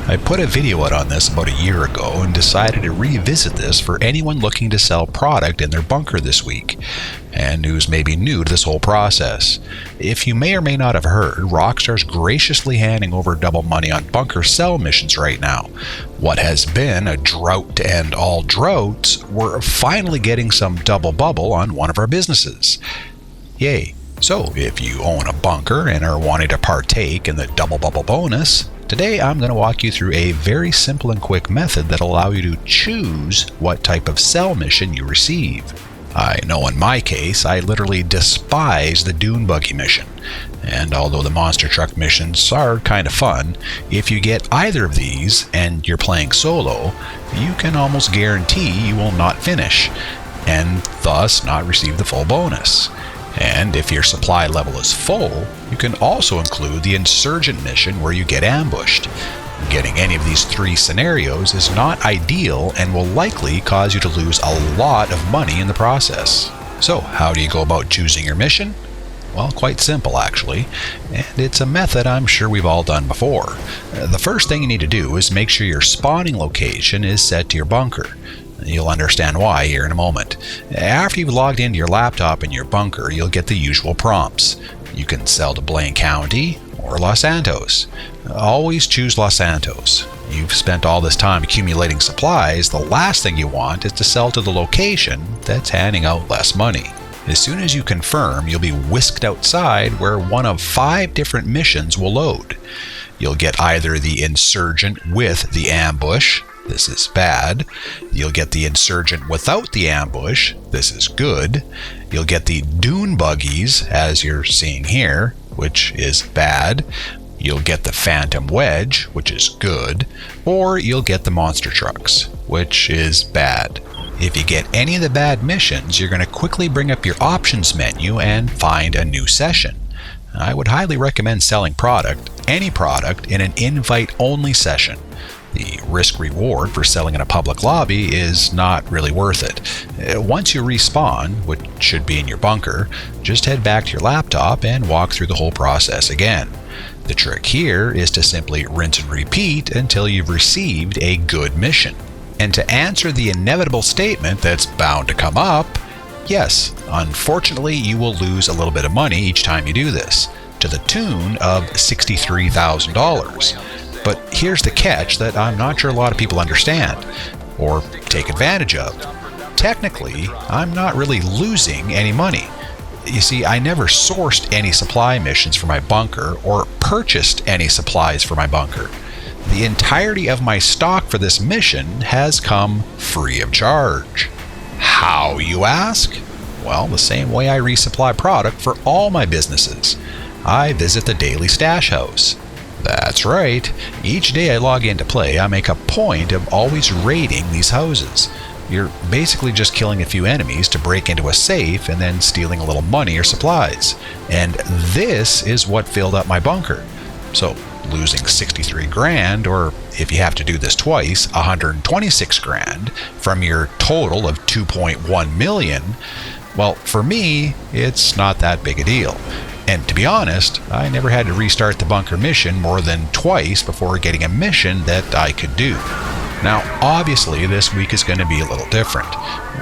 I put a video out on this about a year ago and decided to revisit this for anyone looking to sell product in their bunker this week, and who's maybe new to this whole process. If you may or may not have heard, Rockstar's graciously handing over double money on bunker sell missions right now. What has been a drought to end all droughts, we're finally getting some double bubble on one of our businesses. Yay. So if you own a bunker and are wanting to partake in the double bubble bonus, today I'm going to walk you through a very simple and quick method that'll allow you to choose what type of sell mission you receive. I know in my case, I literally despise the dune buggy mission, and although the monster truck missions are kind of fun, if you get either of these and you're playing solo, you can almost guarantee you will not finish, and thus not receive the full bonus. And if your supply level is full, you can also include the insurgent mission where you get ambushed. Getting any of these three scenarios is not ideal and will likely cause you to lose a lot of money in the process. So, how do you go about choosing your mission? Well, quite simple actually, and it's a method I'm sure we've all done before. The first thing you need to do is make sure your spawning location is set to your bunker. You'll understand why here in a moment. After you've logged into your laptop in your bunker, you'll get the usual prompts. You can sell to Blaine County or Los Santos. Always choose Los Santos. You've spent all this time accumulating supplies, the last thing you want is to sell to the location that's handing out less money. As soon as you confirm, you'll be whisked outside where one of 5 different missions will load. You'll get either the insurgent with the ambush. This is bad. You'll get the insurgent without the ambush. This is good. You'll get the dune buggies, as you're seeing here, which is bad. You'll get the phantom wedge, which is good. Or you'll get the monster trucks, which is bad. If you get any of the bad missions, you're going to quickly bring up your options menu and find a new session. I would highly recommend selling any product, in an invite-only session. The risk-reward for selling in a public lobby is not really worth it. Once you respawn, which should be in your bunker, just head back to your laptop and walk through the whole process again. The trick here is to simply rinse and repeat until you've received a good mission. And to answer the inevitable statement that's bound to come up, yes, unfortunately you will lose a little bit of money each time you do this, to the tune of $63,000. But here's the catch that I'm not sure a lot of people understand, or take advantage of. Technically, I'm not really losing any money. You see, I never sourced any supply missions for my bunker or purchased any supplies for my bunker. The entirety of my stock for this mission has come free of charge. How, you ask? Well, the same way I resupply product for all my businesses. I visit the daily stash house. That's right. Each day I log in to play, I make a point of always raiding these houses. You're basically just killing a few enemies to break into a safe and then stealing a little money or supplies. And this is what filled up my bunker. So, losing 63 grand, or if you have to do this twice, 126 grand from your total of 2.1 million, well, for me, it's not that big a deal. And to be honest, I never had to restart the bunker mission more than twice before getting a mission that I could do. Now, obviously, this week is going to be a little different.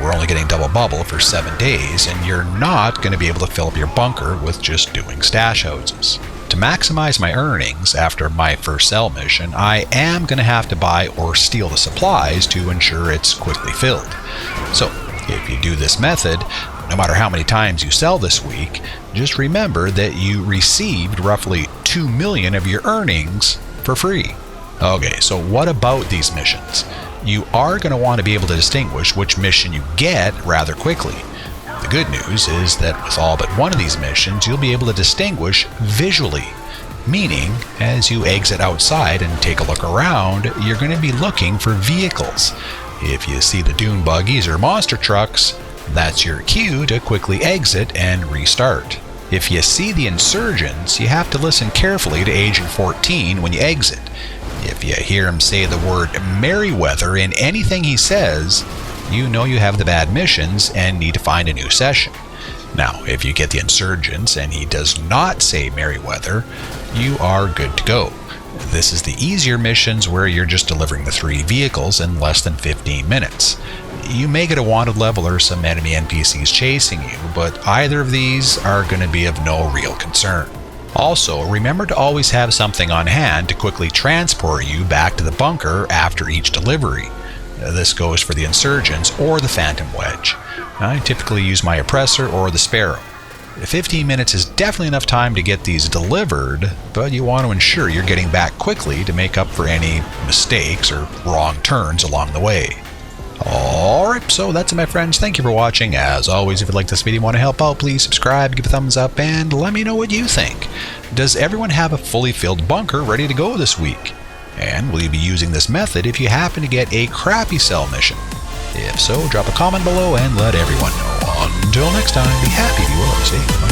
We're only getting double bubble for 7 days, and you're not going to be able to fill up your bunker with just doing stash houses. To maximize my earnings after my first sell mission, I am going to have to buy or steal the supplies to ensure it's quickly filled. So, if you do this method, no matter how many times you sell this week, just remember that you received roughly 2 million of your earnings for free. Okay, so what about these missions? You are going to want to be able to distinguish which mission you get rather quickly. The good news is that with all but one of these missions, you'll be able to distinguish visually. Meaning, as you exit outside and take a look around, you're going to be looking for vehicles. If you see the dune buggies or monster trucks, that's your cue to quickly exit and restart. If you see the insurgents, you have to listen carefully to Agent 14 when you exit. If you hear him say the word Merryweather in anything he says, you know you have the bad missions and need to find a new session. Now, if you get the insurgents and he does not say Merryweather, you are good to go. This is the easier missions where you're just delivering the 3 vehicles in less than 15 minutes. You may get a wanted level or some enemy NPCs chasing you, but either of these are going to be of no real concern. Also, remember to always have something on hand to quickly transport you back to the bunker after each delivery. This goes for the Insurgents or the Phantom Wedge. I typically use my Oppressor or the Sparrow. 15 minutes is definitely enough time to get these delivered, but you want to ensure you're getting back quickly to make up for any mistakes or wrong turns along the way. Alright, so that's it, my friends. Thank you for watching. As always, if you like this video and want to help out, please subscribe, give a thumbs up, and let me know what you think. Does everyone have a fully filled bunker ready to go this week? And will you be using this method if you happen to get a crappy cell mission? If so, drop a comment below and let everyone know. Until next time, be happy, be well, be safe.